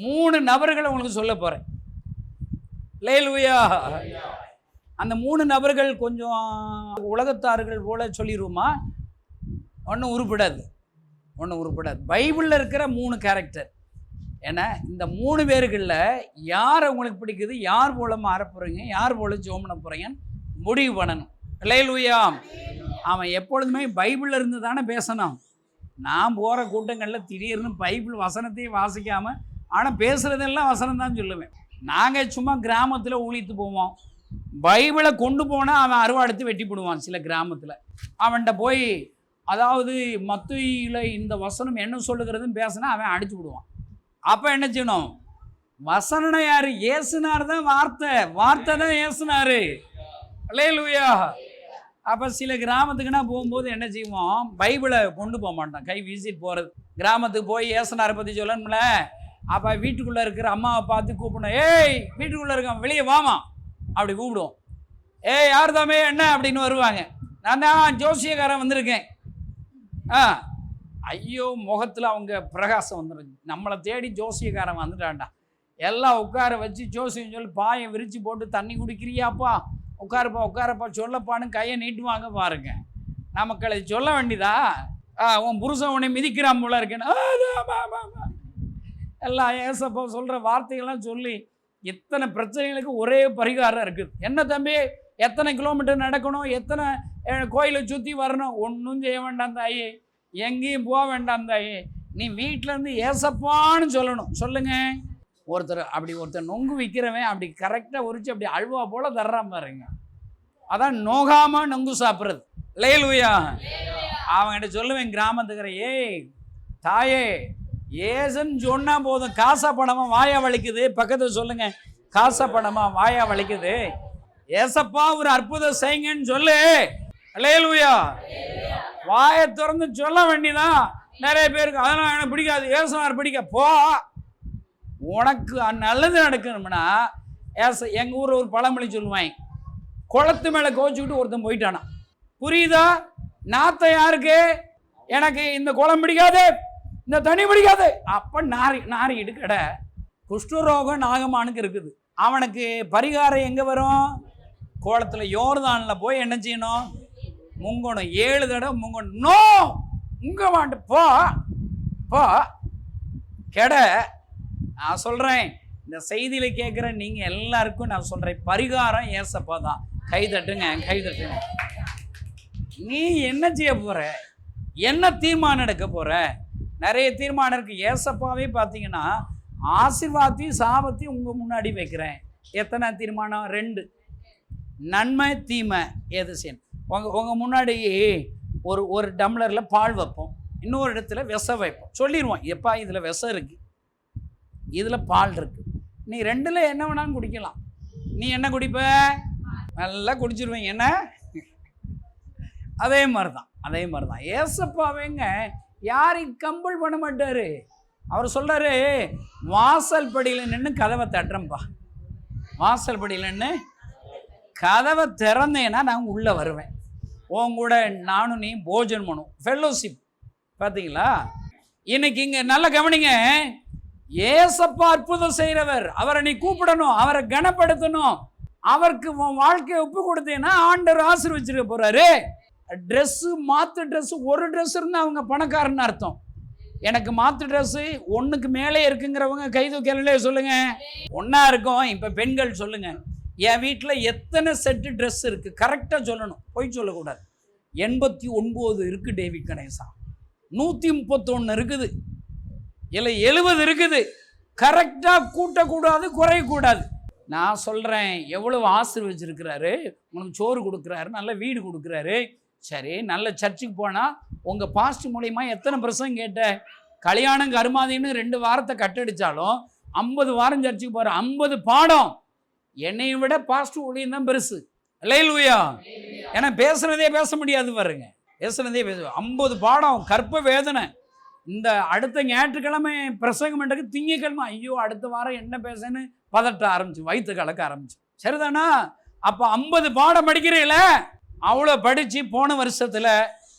3 நபர்களை உங்களுக்கு சொல்ல போகிறேன். அல்லேலூயா. அந்த 3 நபர்கள் கொஞ்சம் உலகத்தார்கள் போல சொல்லிடுவோமா? ஒன்றும் உருப்படாது. பைபிளில் இருக்கிற 3 கேரக்டர். ஏன்னா இந்த 3 பேர்களில் யார் உங்களுக்கு பிடிக்குது, யார் போல மாற போகிறீங்க, யார் போல ஜெபம் பண்ண போகிறீங்கன்னு முடிவு பண்ணணும். அல்லேலூயா. அவன் எப்பொழுதுமே பைபிளில் இருந்து தானே பேசணும். நான் போகிற கூட்டங்களில் திடீர்னு பைபிள் வசனத்தையும் வாசிக்காமல் ஆனால் பேசுகிறதெல்லாம் வசனம் தான் சொல்லுவேன். நாங்கள் சும்மா கிராமத்தில் ஊழித்து போவோம். பைபிளை கொண்டு போனால் அவன் அருவாடுத்து வெட்டி போடுவான். சில கிராமத்தில் அவன்கிட்ட போய் அதாவது மத்தேயுல இந்த வசனம் என்ன சொல்லுகிறதுன்னு பேசினா அவன் அடிச்சு விடுவான். அப்போ என்ன செய்யணும்? வசனம் யார்? ஏசுனார் தான். வார்த்தை தான் ஏசுனாரு. அல்லேலூயா. அப்போ சில கிராமத்துக்குன்னா போகும்போது என்ன செய்வோம்? பைபிளை கொண்டு போக மாட்டோம், கை வீசிட்டு போகிறது. கிராமத்துக்கு போய் ஏசுனாரை பற்றி சொல்லணும்ல. அப்போ வீட்டுக்குள்ளே இருக்கிற அம்மாவை பார்த்து கூப்பிடணும். ஏய் வீட்டுக்குள்ளே இருக்கான், வெளியே வாமா அப்படி கூப்பிடுவோம். ஏய் யார் தாமே என்ன அப்படின்னு வருவாங்க. நான் தான் ஜோசியக்காரன் வந்திருக்கேன். ஐயோ முகத்தில் அவங்க பிரகாசம் வந்துடும். நம்மளை தேடி ஜோசியக்காரன் வந்துட்டான்டா. எல்லாம் உட்கார வச்சு ஜோசியம் சொல்லி பாயை விரித்து போட்டு தண்ணி குடிக்கிறியாப்பா, உட்காரப்பா சொல்லப்பான்னு கையை நீட்டுவாங்க பாருங்க. நமக்கு அதை சொல்ல வேண்டியதா? உன் புருஷன் உன்னை மிதிக்கிறான் போல இருக்கேன்னு எல்லாம் ஏசப்பா சொல்கிற வார்த்தைகள்லாம் சொல்லி எத்தனை பிரச்சனைகளுக்கு ஒரே பரிகாரம் இருக்குது. என்ன தம்பி, எத்தனை கிலோமீட்டர் நடக்கணும், எத்தனை கோயிலை சுற்றி வரணும்? ஒன்றும் செய்ய வேண்டாம் தாயே, எங்கேயும் போக வேண்டாம் தாயே, நீ வீட்டிலேருந்து ஏசப்பான்னு சொல்லணும். சொல்லுங்க. ஒருத்தர் நொங்கு விற்கிறவன் அப்படி கரெக்டாக உரிச்சு அப்படி அல்வா போல் தர்றான் பாருங்க. அதான் நோகாம நொங்கு சாப்பிட்றது. அல்லேலூயா. அவங்ககிட்ட சொல்லுவேன் கிராமத்துக்கிற, ஏய் தாயே ஏசுன்னு சொன்னால் போதும், காசா பணமா வாயா வலிக்குது. பக்கத்தில் சொல்லுங்க, காசா பணமா வாயா வலிக்குது, ஏசப்பா ஒரு அற்புதம் செய்யுங்கன்னு சொல்லு. அல்லேலூயா. வாயை திறந்து சொல்ல வேண்டியதான். நிறைய பேருக்கு அதெல்லாம் எனக்கு பிடிக்காது, ஏசுனார் பிடிக்க போ. உனக்கு நல்லது நடக்கணும்னா எங்கள் ஊரில் ஒரு பழமொழி சொல்லுவாங்க, குளத்து மேலே கோச்சிக்கிட்டு ஒருத்தன் போயிட்டானா. புரியுதா? நாத்தை யாருக்கு? எனக்கு இந்த குளம் பிடிக்காது, இந்த தண்ணி பிடிக்காது. அப்போ நாரிக்கிட்டு கடை. குஷ்டரோகம் நாகமானுக்கு இருக்குது. அவனுக்கு பரிகாரம் எங்கே வரும்? கோலத்தில் யோர்தானில் போய் என்ன செய்யணும்? முங்கணும். 7 தடவை முங்கணும். நோ முங்க மாட்டேன், போ கெடை. நான் சொல்கிறேன், இந்த செய்தியில் கேட்குற நீங்கள் எல்லாருக்கும் நான் சொல்கிறேன், பரிகாரம் ஏசப்பா தான். கை தட்டுங்க. நீ என்ன செய்ய போகிற? என்ன தீர்மானம் எடுக்க போகிற? நிறைய தீர்மானம் இருக்குது. ஏசப்பாவே பார்த்தீங்கன்னா ஆசீர்வாதத்தையும் சாபத்தையும் உங்கள் முன்னாடி வைக்கிறேன். எத்தனை தீர்மானம்? 2. நன்மை தீமை எது செய்யணும்? உங்கள் முன்னாடி ஒரு டம்ளரில் பால் வைப்போம், இன்னொரு இடத்துல விஷம் வைப்போம். சொல்லிடுவோம், எப்பா இதில் விஷம் இருக்குது, இதில் பால் இருக்குது, நீ 2ல் என்ன வேணாலும் குடிக்கலாம். நீ என்ன குடிப்ப? நல்லா குடிச்சிருவீங்க. என்ன? அதே மாதிரி தான் ஏசப்பாவேங்க யாரையும் கம்பல் பண்ண மாட்டார். அவர் சொல்கிறாரு, வாசல் படியில் நின்று கதவை தட்டுறேன்ப்பா. வாசல் படியில் நின்று கதவை திறந்தேன்னா நான் உள்ளே வருவேன். உன் கூட நானும் நீ போஜனம் பண்ணுவோம், ஃபெல்லோஷிப். பார்த்தீங்களா? இன்னைக்கு இங்கே நல்லா கவனிங்க. ஏசப்பா அற்புதம் செய்கிறவர். அவரை நீ கூப்பிடணும், அவரை கனப்படுத்தணும். அவருக்கு வாழ்க்கையை ஒப்பு கொடுத்தேன்னா ஆண்டவர் ஆசீர்வச்சிருக்க போகிறாரு. ட்ரெஸ்ஸு மாற்று ட்ரெஸ்ஸு, ஒரு ட்ரெஸ் இருந்தால் அவங்க பணக்காரன்னு அர்த்தம். எனக்கு மாற்று ட்ரெஸ்ஸு 1க்கு மேலே இருக்குங்கிறவங்க கை தூக்கலே சொல்லுங்கள். ஒன்றா இருக்கும். இப்போ பெண்கள் சொல்லுங்கள், என் வீட்டில் எத்தனை செட்டு ட்ரெஸ் இருக்குது கரெக்டாக சொல்லணும், போய் சொல்லக்கூடாது. 89 இருக்குது டேவிட் கணேசா, 131 இருக்குது, இல்லை 70 இருக்குது. கரெக்டாக கூட்டக்கூடாது, குறையக்கூடாது. நான் சொல்கிறேன், எவ்வளோ ஆசீர்வதிச்சிருக்கிறாரு, உனக்கு சோறு கொடுக்குறாரு, நல்ல வீடு கொடுக்குறாரு. சரி, நல்ல சர்ச்சுக்கு போனால் உங்கள் பாஸ்ட் மூலிமா எத்தனை பிரசங்கம் கேட்ட? கல்யாணம் கருமாதின்னு 2 வாரத்தை கட்டடிச்சாலும் 50 வாரம் சர்ச்சுக்கு போகிற 50 பாடம். என்னை விட பாஸ்ட் ஊழியம் தான் பெருசு. அல்லேலூயா. ஏன்னா பேசுனதே பேச முடியாது பாருங்க, பேசுனதே 50 பாடம் கற்ப வேதனை. இந்த அடுத்த ஞாயிற்றுக்கிழமை பிரசங்கம் பண்ணுறதுக்கு திங்கக்கிழமை ஐயோ அடுத்த வாரம் என்ன பேசுன்னு பதட்ட ஆரம்பிச்சு, வயிற்று கலக்க ஆரம்பிச்சு. சரிதானா? அப்போ 50 பாடம் படிக்கிறீங்கள, அவ்வளோ படித்து போன வருஷத்தில்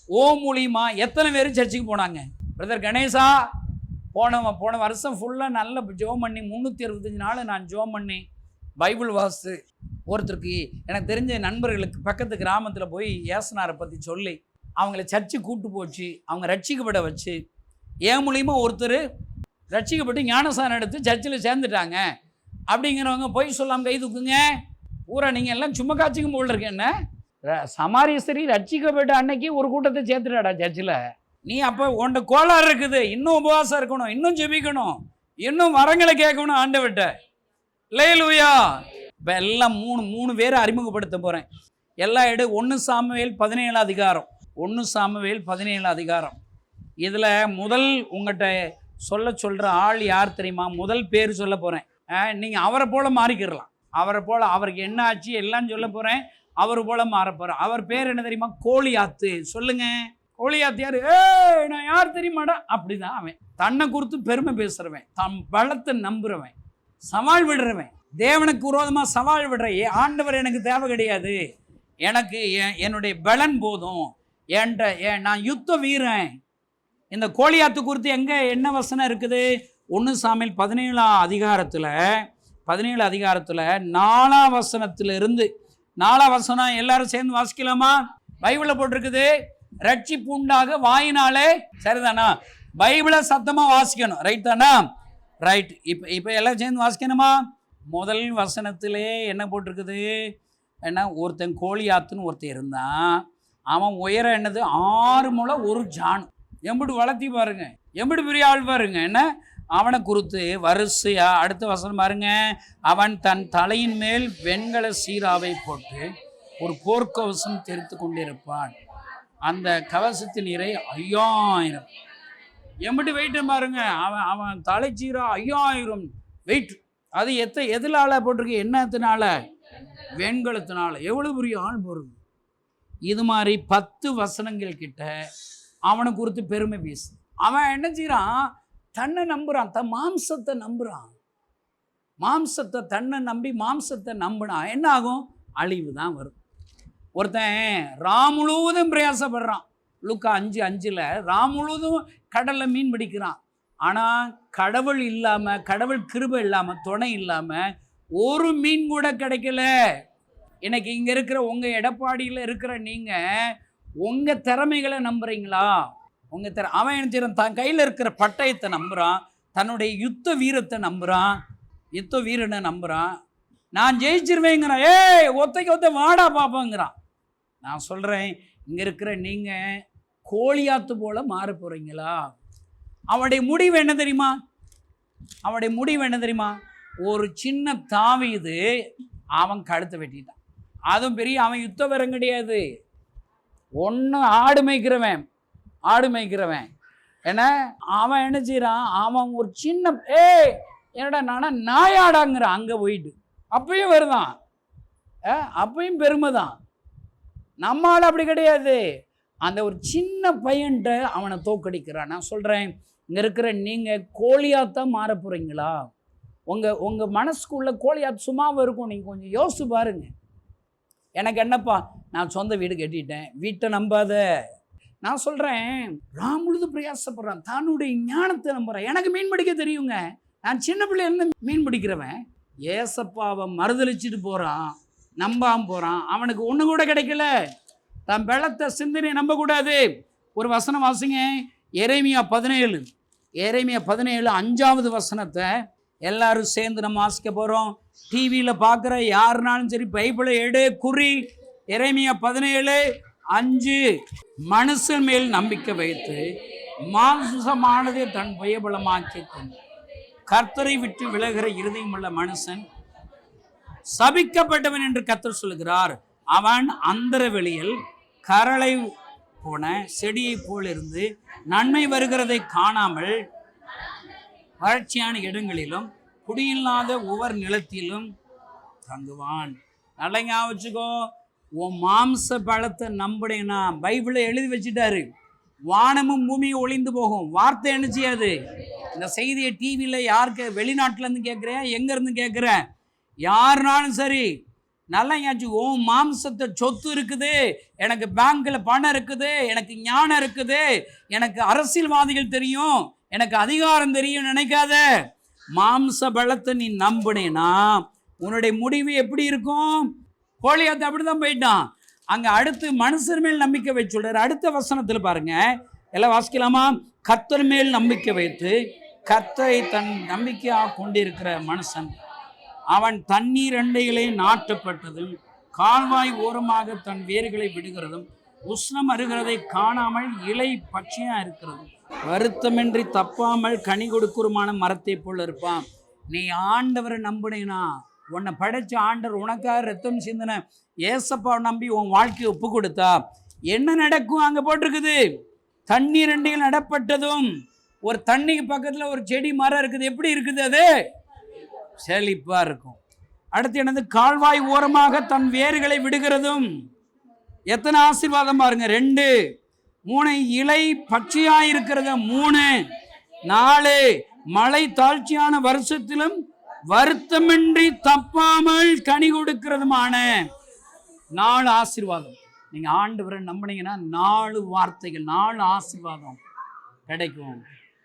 ஓ மூலியமா எத்தனை பேர் சர்ச்சுக்கு போனாங்க? பிரதர் கணேசா போன வருஷம் ஃபுல்லாக நல்ல ஜோம் பண்ணி 365 நாள் நான் ஜோம் பண்ணி பைபிள் வாசித்து ஒருத்தருக்கு எனக்கு தெரிஞ்ச நண்பர்களுக்கு பக்கத்து கிராமத்தில் போய் ஏசுனாரை பற்றி சொல்லி அவங்கள சர்ச்சு கூப்பிட்டு போச்சு, அவங்க ரட்சிக்கப்பட வச்சு என் மூலியமா ஒருத்தர் ரட்சிக்கப்பட்டு ஞானசானம் எடுத்து சர்ச்சில் சேர்ந்துட்டாங்க. அப்படிங்கிறவங்க போய் சொல்லாமல் கை தூக்குங்க. பூரா நீங்கள் எல்லாம் சும்மா காய்ச்சிக்கும் போல் இருக்கு. என்ன சமாரியஸ்திரி ரட்சிக்கப்பட்ட அன்னைக்கு ஒரு கூட்டத்தை சேர்த்துட்டாடா சர்ச்சில். நீ அப்போ உன்ட கோளாறு இருக்குது, இன்னும் உபவாசம் இருக்கணும், இன்னும் ஜெபிக்கணும், இன்னும் வரங்களை கேட்கணும் ஆண்டவர்கிட்ட. அல்லேலூயா. இப்போ எல்லாம் மூணு பேரை அறிமுகப்படுத்த போகிறேன். எல்லாம் 1 சாமுவேல் 17 அதிகாரம். 1 சாமுவேல் 17 அதிகாரம். இதில் முதல் உங்கள்கிட்ட சொல்கிற ஆள் யார் தெரியுமா? முதல் பேர் சொல்ல போகிறேன். நீங்கள் அவரை போல் மாறிக்கிடலாம். அவரை போல் அவருக்கு என்ன ஆச்சு எல்லாம் சொல்ல போகிறேன். அவர் போல் மாற போகிறேன். அவர் பேர் என்ன தெரியுமா? கோலியாத்து. சொல்லுங்க, கோலியாத்து யார்? நான் யார் தெரியுமாடா? அப்படிதான் அவன். தன்னை குறித்து பெருமை பேசுகிறவன், தன் பலத்தை நம்புகிறவன், சவால் விடுறவன், தேவனுக்கு விரோதமாக சவால் விடுற. ஆண்டவர் எனக்கு தேவை கிடையாது, எனக்கு என்னுடைய பலன் போதும், நான் யுத்த வீரன். இந்த கோலியாத்து குறித்து என்ன வசனம் இருக்குது? 1 சாமுவேல் 17 அதிகாரத்தில் 4ஆம் வசனத்திலிருந்து 4ஆம் வசனம் எல்லாரும் சேர்ந்து வாசிக்கலாமா? பைபிளில் போட்டிருக்குது, ரட்சிப்பு உண்டாக வாயினாலே. சரிதானா? பைபிளை சத்தமாக வாசிக்கணும். ரைட் தானா? ரைட். இப்போ எல்லாம் சேர்ந்து வாசிக்கணுமா? முதல் வசனத்திலே என்ன போட்டிருக்குது? என்ன, ஒருத்தன் கோலியாத்துன்னு ஒருத்தன் இருந்தான். அவன் உயரம் என்னது? 6 முழம் 1 ஜான். எம்பிட்டு வளர்த்தி பாருங்க, எம்பிட்டு பெரிய ஆள் பாருங்க. என்ன, அவனை குறித்து வரிசையா அடுத்த வசனம் பாருங்க. அவன் தன் தலையின் மேல் வெண்கல சீராவை போட்டு ஒரு போர்க்கவசம் தெரித்து கொண்டிருப்பான். அந்த கவசத்தின் நிறை 5000. எம்பிட்டு வெயிட்டு பாருங்க. அவன் தலைச்சீரா 5000 வெயிட். அது எதிலால போட்டிருக்கு? என்னத்தினால? வெண்கலத்தினால. எவ்வளவு பெரிய ஆள் போறது. இது மாதிரி 10 வசனங்கள் கிட்ட அவனை குறித்து பெருமை பேசு. அவன் என்ன செய்யறான்? தன்னை நம்புறான், தன் மாம்சத்தை நம்புறான். தன்னை நம்பி மாம்சத்தை நம்பினா என்ன ஆகும்? அழிவு தான் வரும். ஒருத்தன் ராம் முழுவதும் பிரயாசப்படுறான். லூக்கா 5:5 ராம் முழுவதும் கடலில் மீன் பிடிக்கிறான். ஆனால் கடவுள் இல்லாமல், கடவுள் கிருபை இல்லாமல், துணை இல்லாமல் ஒரு மீன் கூட கிடைக்கல. இன்னைக்கு இங்கே இருக்கிற உங்கள் எடப்பாடியில் இருக்கிற நீங்கள் உங்கள் திறமைகளை நம்புறீங்களா? அவன் என்ன செய்யறான்? தன் கையில் இருக்கிற பட்டயத்தை நம்புகிறான், தன்னுடைய யுத்த வீரத்தை நம்புகிறான், யுத்த வீரனை நம்புகிறான். நான் ஜெயிச்சிருவேங்கிறான். ஒத்த வாடா பாப்பாங்கிறான். நான் சொல்கிறேன், இங்கே இருக்கிற நீங்கள் கோலியாத்து போல் மாற போகிறீங்களா? அவனுடைய முடிவு என்ன தெரியுமா? ஒரு சின்ன தாவீது அவன் கழுத்தை வெட்டிட்டான். அதுவும் பெரிய அவன் யுத்த வீரன் கிடையாது. ஒன்று ஆடு மேய்க்கிறவன். ஏன்னா அவன் என்ன செய்யறான்? அவன் ஒரு சின்ன என்னடா நானா நாயாடாங்கிறான். அங்கே போயிட்டு அப்பயும் வருதான், அப்பயும் பெருமை தான். நம்மளால் அப்படி கிடையாது. அந்த ஒரு சின்ன பையன்ட்ட அவனை தோக்கடிக்கிறான். நான் சொல்கிறேன், இங்கே இருக்கிற நீங்கள் கோலியாத்தான் மாற போகிறீங்களா? உங்கள் மனசுக்குள்ள கோலியாத் சும்மாவும் இருக்கும். நீங்கள் கொஞ்சம் யோசிச்சு பாருங்க. எனக்கு என்னப்பா, நான் சொந்த வீடு கட்டிட்டேன், வீட்டை நம்பாத. நான் சொல்கிறேன், ராம் முழுது பிரயாசப்படுறான், தன்னுடைய ஞானத்தை நம்புகிறான். எனக்கு மீன் பிடிக்க தெரியுங்க, நான் சின்ன பிள்ளையிலேருந்து மீன் பிடிக்கிறவன். ஏசப்பாவை மறுதளிச்சுட்டு போகிறான், நம்பாமல் போகிறான். அவனுக்கு ஒன்று கூட கிடைக்கல. தன் பலத்தை சிந்தனை நம்பக்கூடாது. ஒரு வசனம் வாசிங்க, எரேமியா 17 5ஆவது வசனத்தை எல்லாரும் சேர்ந்து நம்ம வாசிக்க போகிறோம். டிவியில் பார்க்குற யாருனாலும் சரி பைபிளை குறி. எரேமியா 17:5 மனுஷன் மேல் நம்பிக்கை வைத்து மாம்சமானதை தன் பயபலமாக்கி கர்த்தரை விட்டு விலகிற இருதயமுள்ள மனுஷன் சபிக்கப்பட்டவன் என்று கர்த்தர் சொல்கிறார். அவன் அந்தர வெளியில் கரளை போன செடியை போல் இருந்து நன்மை வருகிறதை காணாமல் வறட்சியான இடங்களிலும் குடியில்லாத ஒவ்வொரு நிலத்திலும் தங்குவான். நல்லா ஞாபகம் வச்சுக்கோ, உன் மாம்ச பலத்தை நம்புடேனா பைபிளை எழுதி வச்சுட்டாரு. வானமும் பூமியும் ஒளிந்து போகும், வார்த்தை என்ன செய்யாது. இந்த செய்தியை டிவியில் யாருக்கு வெளிநாட்டிலேருந்து கேட்குறேன், எங்கேருந்து கேட்குறேன், யாருனாலும் சரி நல்லா ஞாபகம். உன் மாம்சத்தை சொத்து இருக்குது, எனக்கு பேங்க்கில் பணம் இருக்குது, எனக்கு ஞானம் இருக்குது, எனக்கு அரசியல்வாதிகள் தெரியும், எனக்கு அதிகாரம் தெரியும் நினைக்காத. மாம்ச பலத்தை நீ நம்பினேனா உன்னுடைய முடிவு எப்படி இருக்கும்? கோலியாத் அப்படிதான் போயிட்டான். அங்க அடுத்து மனுஷர் மேல் நம்பிக்கை வச்சு சொல்றாரு. அடுத்த வசனத்தில் பாருங்க, எல்லாம் வாசிக்கலாமா? கர்த்தர் மேல் நம்பிக்கை வைத்து கர்த்தரை தன் நம்பிக்கையாக கொண்டிருக்கிற மனுஷன் அவன் தண்ணீர் அண்டைகளே நாட்டப்பட்டதும் கால்வாய் ஓரமாக தன் வேர்களை விடுகிறதும் உஷ்ணம் அருகிறதை காணாமல் இலை பச்சையா இருக்கிறது வருத்தமின்றி தப்பாமல் கனி கொடுக்குறமான மரத்தை போல இருப்பான். நீ ஆண்டவரை நம்பினேனா, உன்னை படைச்ச ஆண்டவர் உனக்காக ரத்தம் சிந்தின ஏசப்பாவை நம்பி உன் வாழ்க்கையை ஒப்பு கொடுத்தா என்ன நடக்கும்? அங்கே போட்டிருக்குது, தண்ணீர் அண்டைகள் நடப்பட்டதும். ஒரு தண்ணிக்கு பக்கத்தில் ஒரு செடி மரம் இருக்குது, எப்படி இருக்குது? அது செழிப்பாக இருக்கும். அடுத்து என்னது? கால்வாய் ஓரமாக தன் வேர்களை விடுகிறதும். எத்தனை ஆசீர்வாதம் பாருங்க. 2, 3 இலை பச்சையாக இருக்கிறது. 3, 4 மழை தாழ்ச்சியான வருஷத்திலும் வருத்தமின்றி தப்பாமல் கனி கொடுக்கிறதுமான 4 ஆசீர்வாதம். நீங்கள் ஆண்டவரை நம்பினீங்கன்னா 4 வார்த்தைகள், 4 ஆசீர்வாதம் கிடைக்கும்.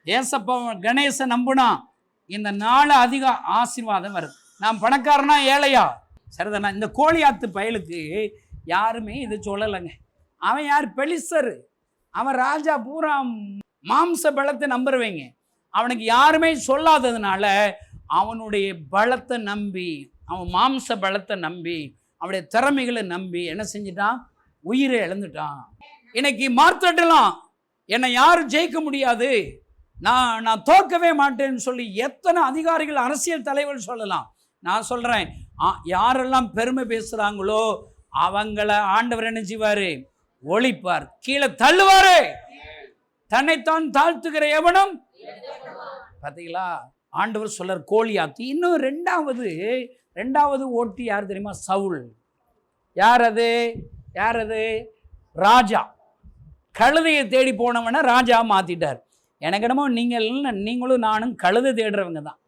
ஏசப்பா கணேச நம்புனா இந்த 4 அதிக ஆசீர்வாதம் வருது. நான் பணக்காரனா ஏழையா? சரிதானா? இந்த கோலியாத்து பயலுக்கு யாருமே இது சொல்லலைங்க. அவன் யார்? பெலிஸ்தர். அவன் ராஜா, பூரா மாம்ச பலத்தை நம்புறவங்க. அவனுக்கு யாருமே சொல்லாததுனால அவனுடைய பலத்தை நம்பி, அவன் மாம்ச பலத்தை நம்பி, அவனுடைய திறமைகளை நம்பி என்ன செஞ்சிட்டான்? உயிரை இழந்துட்டான். இன்னைக்கு மார்த்தட்டலாம், என்னை யாரும் ஜெயிக்க முடியாது, நான் தோற்கவே மாட்டேன்னு சொல்லி எத்தனை அதிகாரிகள், அரசியல் தலைவர் சொல்லலாம். நான் சொல்கிறேன், யாரெல்லாம் பெருமை பேசுகிறாங்களோ அவங்கள ஆண்டவர் என்ன செய்வார்? ஒழிப்பார், கீழே தள்ளுவார். தன்னைத்தான் தாழ்த்துகிற எவனும். பார்த்தீங்களா? ஆண்டவர் சொல்றார் கோலியாத்து. இன்னும் ரெண்டாவது ஓட்டி யார் தெரியுமா? சவுல். யார் அது? ராஜா. கழுதையை தேடி போனவன ராஜா மாத்திட்டார். எனக்கு என்னமோ நீங்களும் நானும் கழுதை தேடுறவங்க தான்,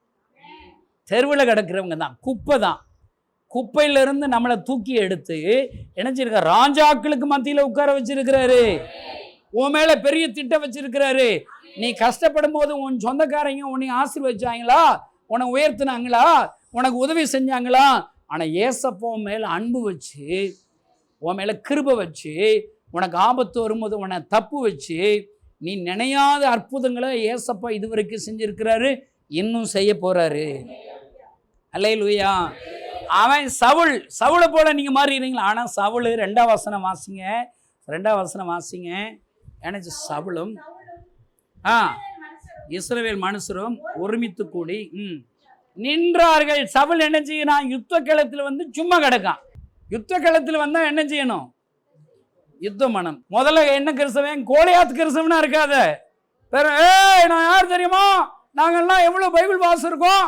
தெருவில் கிடக்கிறவங்க தான், குப்பை தான். குப்பையிலிருந்து நம்மளை தூக்கி எடுத்து நினைச்சிருக்க ராஜாக்களுக்கு மத்தியில் உட்கார வச்சிருக்கிறாரு. உன் மேல பெரிய திட்டம் வச்சிருக்கிறாரு. நீ கஷ்டப்படும் போது உன் சொந்தக்காரங்க உன்னை ஆசீர்வதிச்சாங்களா? உன்னை உயர்த்தினாங்களா? உனக்கு உதவி செஞ்சாங்களா? ஆனால் ஏசப்பா உன் மேலே அன்பு வச்சு, உன் மேலே கிருபை வச்சு, உனக்கு ஆபத்து வரும்போது உன்னை தப்பு வச்சு, நீ நினையாத அற்புதங்களை ஏசப்பா இதுவரைக்கும் செஞ்சிருக்கிறாரு, இன்னும் செய்ய போறாரு. அல்லேலூயா. அவன் சவுளை போல நீங்க மாறிடுறீங்களா? ஆனால் சவுல் 2ஆம் வசனம் வாசிங்க. எனக்கு சவுளும் இஸ்ரவேல் மனுஷரும் ஒருமித்து கூடி நின்றார்கள். சவுல் என்ன செய்யணும்? யுத்த களத்தில் வந்து சும்மா கிடக்கான். யுத்த களத்தில் வந்தா என்ன செய்யணும்? யுத்த மனம். முதல்ல என்ன கிறிஸ்தவன்? கோலியாத் கிறிஸ்தவனா இருக்காத. நான் யார் தெரியுமா? நாங்கள்லாம் எவ்வளோ பைபிள் வாசிருக்கோம்,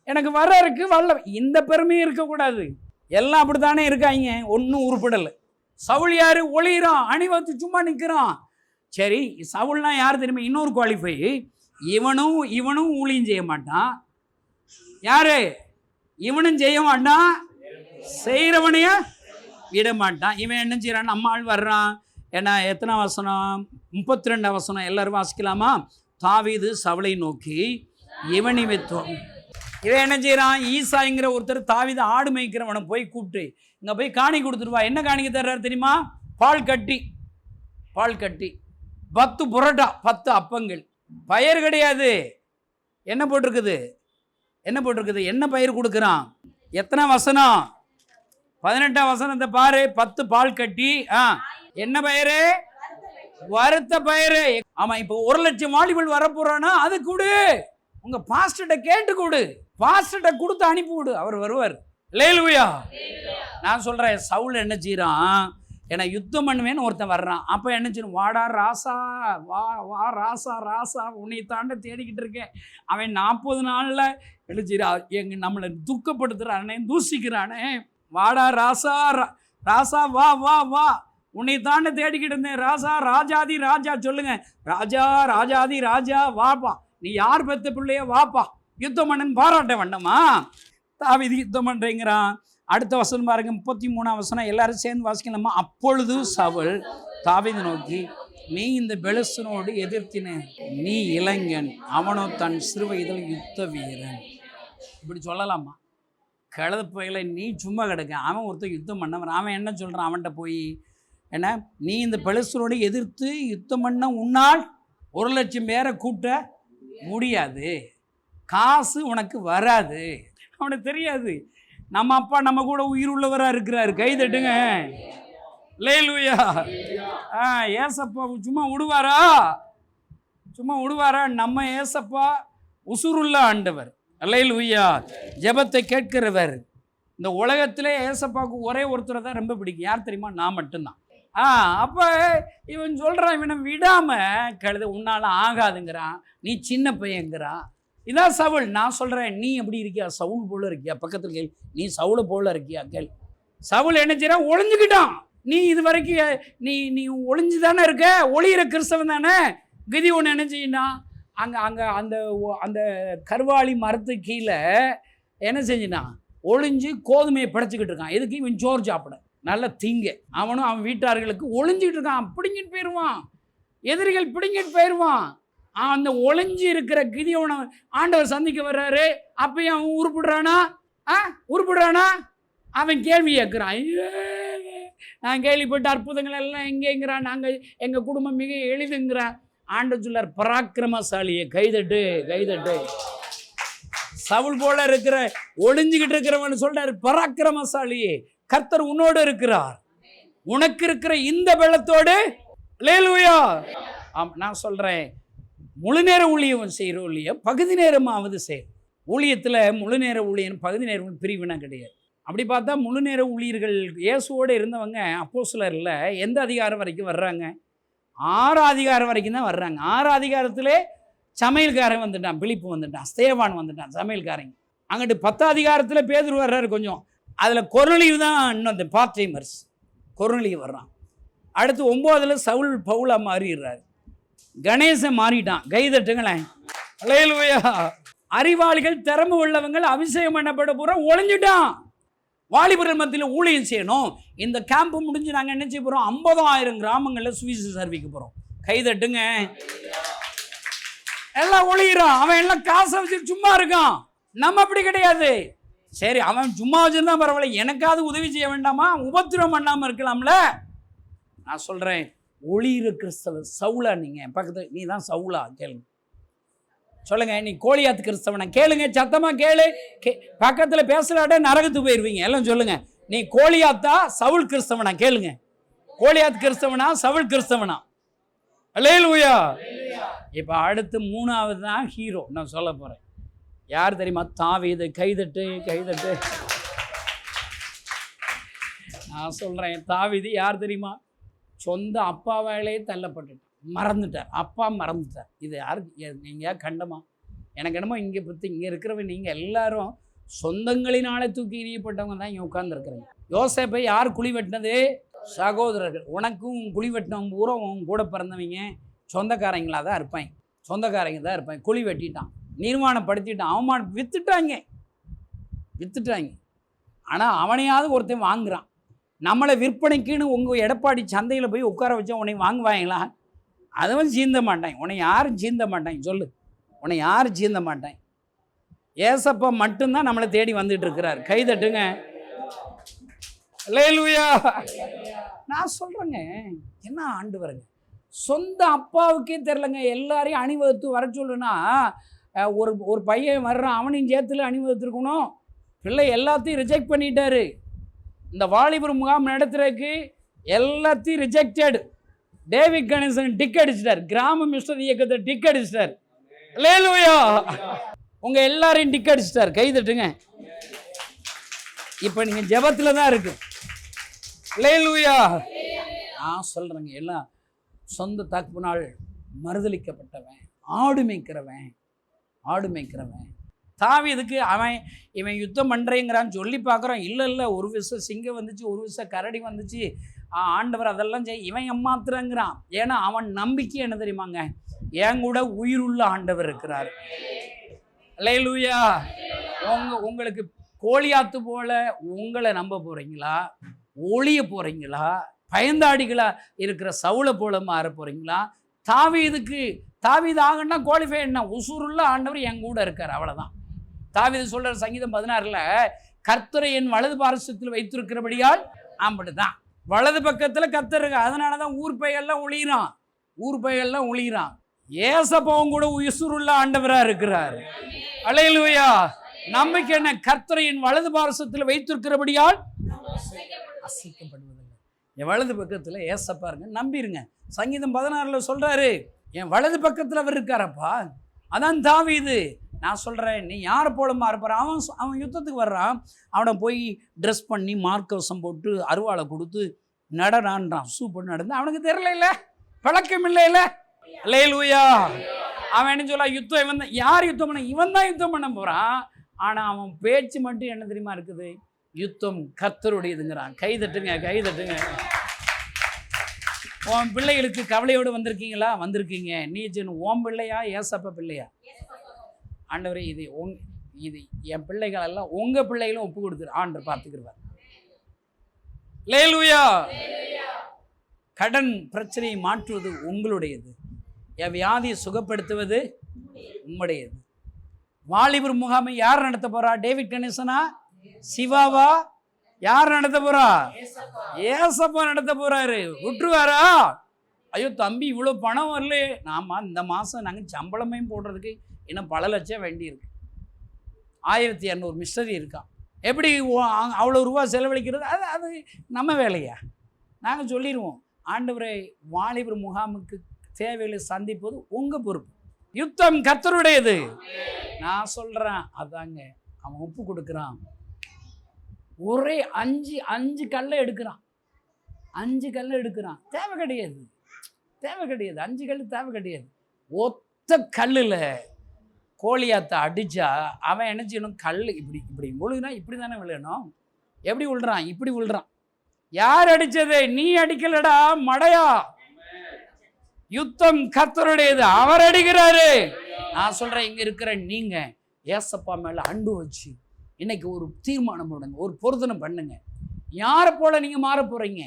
எனக்கு வரல. இந்த பெருமையும் இருக்கக்கூடாது. எல்லாம் அப்படித்தானே இருக்காங்க, ஒன்றும் உருப்படலை. சவுல் யாரு? ஒளிகிறான், அணிவத்து சும்மா நிற்கிறான். சரி, சவுல்னா யார் தெரியுமா? இன்னொரு குவாலிஃபை. இவனும் ஊழியம் செய்ய மாட்டான். யாரு? இவனும் செய்ய மாட்டான், செய்கிறவனைய விட மாட்டான். இவன் என்ன செய்யறான்? நம்ம ஆள் வர்றான். ஏன்னா எத்தனை வசனம்? 32ஆம் வசனம். எல்லாரும் வாசிக்கலாமா? தாவீது சவுலை நோக்கி இவன் என்ன செய்யறான்? ஈசாய்ங்கிற ஒருத்தர் தாவீது ஆடு மேய்க்கிறவனை போய் கூப்பிட்டு இங்க போய் காணி கொடுத்துருவா. என்ன காணிக்க தர்றாரு தெரியுமா? பால் கட்டி 10 புரோட்டா, 10 அப்பங்கள். பயிர் கிடையாது. என்ன போட்டிருக்குது? என்ன பயிர் கொடுக்குறான்? எத்தனை வசனம்? 18ஆம் வசனத்தை பாரு. 10 பால் கட்டி. என்ன பயிரு? வருத்த பயிரு. ஆமா, இப்போ 1,00,000 வாலிபல் வரப்போறானா அது கொடு. உங்க பாஸ்டர்ட்ட கேட்டு கொடு. பாஸ்டர்ட்ட கொடுத்து அனுப்பி விடு, அவர் வருவார். அல்லேலூயா. நான் சொல்றேன், சவுல் என்ன செய்யறான்? ஏன்னா யுத்தம் பண்ணுவேன்னு ஒருத்தன் வர்றான். அப்போ என்ன செய்யணும்? வாடா ராசா, வா ராசா, உன்னை தாண்ட தேடிக்கிட்டு இருக்கேன். அவன் 40 நாளில் எழுச்சிரா நம்மளை துக்கப்படுத்துறானே, தூசிக்கிறானே. வாடா ராசா வா, உன்னை தாண்ட தேடிக்கிட்டு இருந்தேன். ராஜாதி ராஜா, சொல்லுங்க, ராஜாதி ராஜா வாப்பா, நீ யார் பெத்த பிள்ளைய வாப்பா, யுத்தம் பண்ணன்னு பாராட்ட வேண்டாமா? தாவீது யுத்தம் பண்றேங்கிறான். அடுத்த வசனம் பாருங்க, 33ஆம் வசனம். எல்லாரும் சேர்ந்து வாசிக்கலாமா? அப்பொழுது சவுல் தாவீதை நோக்கி நீ இந்த பெலிஸ்தனோடு எதிர்த்தின, நீ இளைஞன், அவனோ தன் சிறு வயதில் யுத்த வீரன். இப்படி சொல்லலாமா? கழுத பயில நீ சும்மா கிடக்க, அவன் ஒருத்தர் யுத்தம் பண்ணவன். அவன் என்ன சொல்கிறான்? அவன்கிட்ட போய் என்ன, நீ இந்த பெலிஸ்தரோடு எதிர்த்து யுத்தம் பண்ண உன்னால் 1,00,000 பேரை கூட்ட முடியாது, காசு உனக்கு வராது. அவனுக்கு தெரியாது நம்ம அப்பா நம்ம கூட உயிர் உள்ளவராக இருக்கிறாரு. கை தட்டுங்க. அல்லேலூயா. ஏசப்பா சும்மா விடுவாரா? சும்மா விடுவாரா? நம்ம ஏசப்பா உசுருள்ள ஆண்டவர். அல்லேலூயா. ஜெபத்தை கேட்கிறவர். இந்த உலகத்திலே ஏசப்பாவுக்கு ஒரே ஒருத்தரை தான் ரொம்ப பிடிக்கும். யார் தெரியுமா? நான் மட்டும்தான். அப்போ இவன் சொல்கிறான், இவனை விடாமல் கழுத உன்னால் ஆகாதுங்கிறான், நீ சின்ன பையங்கிறான். இதான் சவுல். நான் சொல்கிறேன், நீ எப்படி இருக்கியா? சவுல் போல இருக்கியா? பக்கத்தில் கேள், நீ சவுளை போல இருக்கியா? கேள். சவுல் என்ன செய்யறான்? ஒளிஞ்சுக்கிட்டான். நீ இது வரைக்கும் நீ ஒளிஞ்சு தானே இருக்க, ஒளியிற கிறிஸ்தவன் தானே. கதி ஒன்று என்ன செய்யினான்? அங்கே அந்த அந்த கருவாளி மரத்து கீழே என்ன செஞ்சினான்? ஒளிஞ்சு கோதுமையை படைச்சிக்கிட்டு இருக்கான். எதுக்கு? இவன் சோறு சாப்பிட, நல்ல தீங்க. அவனும் அவன் வீட்டார்களுக்கு ஒளிஞ்சிக்கிட்டு இருக்கான். பிடிங்கிட்டு போயிடுவான், எதிரிகள் பிடிங்கிட்டு போயிடுவான். அந்த ஒளிஞ்சு இருக்கிற கிதியோனை ஆண்டவர் சந்திக்க வர்றாரு. அப்பயும் அவன் உருப்பிடுறானா? அவன் கேள்வி கேட்குறான். நான் கேள்விப்பட்ட அற்புதங்கள் எல்லாம் எங்கேங்கிறான், நாங்கள் எங்கள் குடும்பம் மிக எளிதுங்கிறான். ஆண்டவர் சொல்லார், பராக்கிரமசாலியை கைதட்டு. சவுல் போல இருக்கிற ஒளிஞ்சுக்கிட்டு இருக்கிறவன் சொல்றாரு, பராக்கிரமசாலியே, கர்த்தர் உன்னோடு இருக்கிறார், உனக்கு இருக்கிற இந்த பலத்தோடு. அல்லேலூயா. நான் சொல்றேன், முழு நேர ஊழியம் செய்கிறோம் இல்லையா, பகுதி நேரமாவது செய்யும். ஊழியத்தில் முழு நேர ஊழியம் பகுதி நேரம் பிரிவினா கிடையாது. அப்படி பார்த்தா முழு நேர ஊழியர்கள் இயேசுவோடு இருந்தவங்க அப்போஸ்தலர்ல எந்த அதிகாரம் வரைக்கும் வர்றாங்க? 6 அதிகாரம் வரைக்கும் தான் வர்றாங்க. 6 அதிகாரத்திலே சமையல்காரன் வந்துட்டான், பிலிப்பு வந்துட்டான், ஸ்தேவான் வந்துட்டான், சமையல்காரங்க. அங்கிட்டு 10 அதிகாரத்தில் பேதுரு வர்றாரு. கொஞ்சம் அதில் கொர்நேலியு தான் இன்னும் அந்த பார்ட் டைமர்ஸ், கொர்நேலியு வர்றான். அடுத்து 9 சவுல் பவுலா மாறிடுறாரு. கணேசன் மாறிட்டான். கைதட்டுங்களேன். அல்லேலூயா. அறிவாளிகள், திறமை உள்ளவங்கள், அபிஷேகம் பண்ணப்பட பூரா ஒளிஞ்சிட்டான். வாலிபர்கள் மத்தியில் ஊழியம் செய்யணும். இந்த கேம்ப் முடிஞ்சு நாங்கள் என்ன செய்ய போகிறோம்? 50,000 கிராமங்களில் சுவிசேஷம் அறிவிக்க போகிறோம். கைதட்டுங்க. எல்லாம் ஒளிகிறான். அவன் எல்லாம் காசை வச்சு சும்மா இருக்கான். நம்ம அப்படி கிடையாது. சரி, அவன் சும்மா வச்சுருந்தா பரவாயில்ல, எனக்காவது உதவி செய்ய வேண்டாமா? உபத்திரம் பண்ணாமல் இருக்கலாம்ல. நான் சொல்கிறேன், ஒளியிற கிறிஸ்தவ சவுலா? நீங்கள் பக்கத்தில் நீ தான் சவுலா? கேளுங்க, சொல்லுங்க. நீ கோலியாத்து கிறிஸ்தவனா? கேளுங்க, சத்தமாக கேளு. பக்கத்தில் பேசலாட்ட நரகத்துக்கு போயிடுவீங்க. எல்லாம் சொல்லுங்க, நீ கோலியாத்தா சவுல் கிறிஸ்தவனா? கேளுங்க, கோலியாத்து கிறிஸ்தவனா சவுல் கிறிஸ்தவனா? அல்லேலூயா. இப்போ அடுத்து 3வது தான் ஹீரோ நான் சொல்ல போகிறேன். யார் தெரியுமா? தாவீது. கைதட்டு. நான் சொல்கிறேன், தாவீது யார் தெரியுமா? சொந்த அப்பா வேலையே தள்ளப்பட்டுட்டான், மறந்துட்டார். அப்பா மறந்துட்டார். இது யாருக்கு நீங்கள் கண்டமா? எனக்கு என்னமோ இங்கே பற்றி இங்கே இருக்கிறவங்க நீங்கள் எல்லாரும் சொந்தங்களினாலே தூக்கி எறியப்பட்டவங்க தான் இங்கே உட்கார்ந்துருக்குறீங்க. யோசேப்பை யார் குழி வெட்டினது? சகோதரர்கள். உனக்கும் குழி வெட்டினவங்க பூரா உன் கூட பிறந்தவங்க சொந்தக்காரங்களாக தான் இருப்பாங்க, சொந்தக்காரங்க தான் இருப்பாங்க. குழி வெட்டிட்டான், நிர்மாணப்படுத்திட்டான், வித்துட்டாங்க. ஆனால் அவனையாவது ஒருத்தன் வாங்குறான். நம்மளை விற்பனைக்குன்னு உங்கள் எடப்பாடி சந்தையில் போய் உட்கார வச்சா உன்னை வாங்குவாங்களா? அதுவும் சீந்த மாட்டாங்க. உன்னை யாரும் சீந்த மாட்டாங்க. சொல்லு, உன்னை யாரும் சீந்த மாட்டாங்க. ஏசப்பா மட்டும்தான் நம்மளை தேடி வந்துட்டு இருக்கிறார். கைதட்டுங்க. அல்லேலூயா. நான் சொல்கிறேங்க, என்ன ஆண்டவருங்க, சொந்த அப்பாவுக்கே தெரிலங்க. எல்லாரையும் அணிவகுத்து வர சொல்லுன்னா ஒரு பையன் வர்றான், அவனையும் சேர்த்துல அணிவகுத்துருக்கணும். பிள்ளை எல்லாத்தையும் ரிஜெக்ட் பண்ணிட்டாரு. இந்த வாலிபர் முகாம் நடத்துறதுக்கு எல்லாத்தையும் ரிஜெக்டட். டேவிட் கணேசன் டிக் அடிச்சிட்டார், கிராம மிஸ்டர் இயக்கத்தை டிக் அடிச்சிட்டார். அல்லேலூயா. உங்க எல்லாரையும் டிக் அடிச்சிட்டார். கைதட்டுங்க. இப்போ நீங்க ஜெபத்தில் தான் இருக்கு. அல்லேலூயா. நான் சொல்றேங்க, எல்லாம் சொந்த தகப்பனால் மறுதலிக்கப்பட்டவன், ஆடு மேய்க்கிறவன். தாவீதுக்கு இவன் யுத்தம் பண்ணுறேங்கிறான்னு சொல்லி பார்க்குறோம். இல்லை, ஒரு விஷம் சிங்கம் வந்துச்சு, ஒரு விஷம் கரடி வந்துச்சு, ஆண்டவர் அதெல்லாம் இவன் ஏமாத்துறாங்கிறான். ஏன்னா அவன் நம்பிக்கை என்ன தெரியுமாங்க? என் கூட உயிருள்ள ஆண்டவர் இருக்கிறார். அல்லேலூயா. உங்களுக்கு கோலியாத்து போல உங்களை நம்ப போகிறீங்களா? ஒளிய போகிறீங்களா? பயந்தாடிகளா இருக்கிற சவுலை போல மாற போறீங்களா? தாவீது ஆகணும்னா குவாலிஃபை என்ன? உசூருள்ள ஆண்டவர் என் கூட இருக்கார், அவ்வளவுதான். தாவீது சொல்ற சங்கீதம் 16 கர்த்தரை என் வலது பாரசத்தில் வைத்திருக்கிறபடியால் அப்படிதான். வலது பக்கத்துல கர்த்தர் இருக்கு, அதனாலதான் ஊர் பையெல்லாம் ஒளிகிறான். ஏசப்பாவும் கூட உசுருள்ள ஆண்டவரா இருக்கிறார். அல்லேலூயா. நம்பிக்கை என்ன? கர்த்தரை என் வலது பாரசத்தில் வைத்திருக்கிறபடியால் அசைக்கப்படுவதில்லை. என் வலது பக்கத்துல ஏசப்பா இருங்க, நம்பிருங்க. சங்கீதம் 16 சொல்றாரு, என் வலது பக்கத்துல அவர் இருக்காரப்பா. அதான் தாவீது. நான் சொல்கிறேன், நீ யாரை போல மாறப்போற? அவன் யுத்தத்துக்கு வர்றான், அவனை போய் ட்ரெஸ் பண்ணி மார்க்கவசம் போட்டு அருவாளை கொடுத்து நடனான்றான். சூப்பர் நடந்து அவனுக்கு தெரியல, பழக்கம் இல்லைல்ல. அல்லேலூயா. அவன் என்ன சொல்ல, யுத்தம் இவன் தான். யார் யுத்தம் பண்ண? இவன் தான் யுத்தம் பண்ண போகிறான். ஆனால் அவன் பேச்சு மட்டும் என்ன தெரியுமா இருக்குது? யுத்தம் கர்த்தருடையதுங்கிறான். கைதட்டுங்க. உன் பிள்ளைகளுக்கு கவலையோடு வந்திருக்கீங்களா? வந்திருக்கீங்க. நீ உன் பிள்ளையா ஏசப்பா பிள்ளையா? ஆண்டவரே, இது என் பிள்ளைகள் எல்லாம் உங்கள் பிள்ளைகளும் ஒப்பு கொடுத்துரு, ஆண்டவர் பார்த்துக்கிறார். அல்லேலூயா. கடன் பிரச்சனையை மாற்றுவது உங்களுடையது, என் வியாதியை சுகப்படுத்துவது உங்களுடையது. வாலிபர் முகாமை யார் நடத்த போறா? டேவிட் கணேசனா, சிவாவா? யார் நடத்த போறா? ஏசப்பா நடத்த போறாரு. விட்டுருவாரா? ஐயோ தம்பி, இவ்வளோ பணம் வரல, நாம இந்த மாதம் நாங்கள் சம்பளமையும் போடுறதுக்கு இன்னும் பல லட்சம் வேண்டியிருக்கு. 1200 மிஸ்டரி இருக்கான். எப்படி அவ்வளோ ரூபா செலவழிக்கிறது? அது நம்ம வேலையா? நாங்கள் சொல்லிடுவோம், ஆண்டவரை வாலிபர் முகாமுக்கு தேவைகளை சந்திப்பது உங்கள் பொறுப்பு. யுத்தம் கர்த்தருடையது. நான் சொல்கிறேன், அதாங்க. அவன் ஒப்பு கொடுக்குறான். ஒரே 5 கல்லை எடுக்கிறான். 5 கல்லை எடுக்கிறான். தேவை கிடையாது. 5 கல் தேவை கிடையாது. ஒத்த கல்லில் கோலியாத்தை அடித்தா அவன் என்ன செய்யணும்? கல் இப்படி விழுகுனா இப்படி தானே விழுகணும். எப்படி விழுறான்? இப்படி விழுறான். யார் அடித்தது? நீ அடிக்கலடா மடையா. யுத்தம் கர்த்தருடையது, அவர் அடிக்கிறாரு. நான் சொல்கிறேன், இங்கே இருக்கிற நீங்கள் ஏசப்பா மேலே அன்பு வச்சு இன்னைக்கு ஒரு தீர்மானம் பண்ணுங்க, ஒரு பொருத்தனை பண்ணுங்க. யாரை போல நீங்கள் மாற போகிறீங்க?